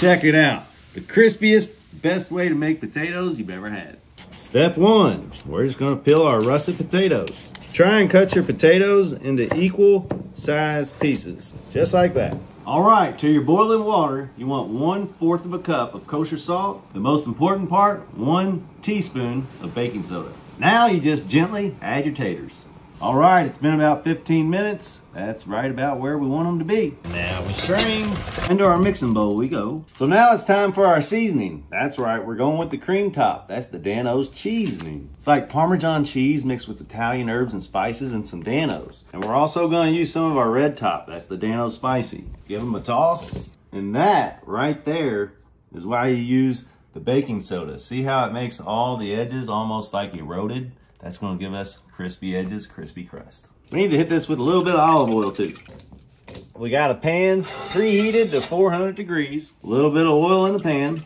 Check it out. The crispiest, best way to make potatoes you've ever had. Step one, we're just gonna peel our russet potatoes. Try and cut your potatoes into equal size pieces, just like that. All right, to your boiling water, you want 1/4 of a cup of kosher salt. The most important part, 1 teaspoon of baking soda. Now you just gently add your taters. All right, it's been about 15 minutes. That's right about where we want them to be. Now we strain. Into our mixing bowl we go. So now it's time for our seasoning. That's right, we're going with the cream top. That's the Dan-O's cheesening. It's like Parmesan cheese mixed with Italian herbs and spices and some Dan-O's. And we're also gonna use some of our red top. That's the Dan-O's spicy. Give them a toss. And that right there is why you use the baking soda. See how it makes all the edges almost like eroded? That's gonna give us crispy edges, crispy crust. We need to hit this with a little bit of olive oil too. We got a pan preheated to 400 degrees. A little bit of oil in the pan.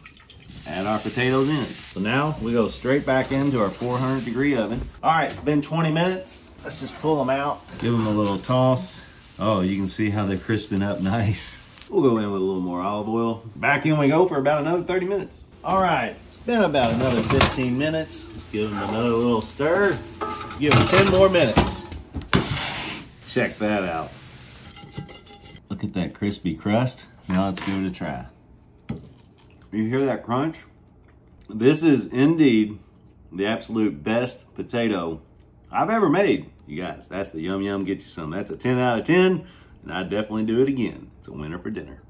Add our potatoes in. So now we go straight back into our 400 degree oven. All right, it's been 20 minutes. Let's just pull them out. Give them a little toss. Oh, you can see how they're crisping up nice. We'll go in with a little more olive oil. Back in we go for about another 30 minutes. All right, it's been about another 15 minutes. Let's give them another little stir. Give them 10 more minutes. Check that out. Look at that crispy crust. Now let's give it a try. You hear that crunch? This is indeed the absolute best potato I've ever made. You guys, that's the Yum Yum Get You Some. That's a 10 out of 10, and I'd definitely do it again. It's a winner for dinner.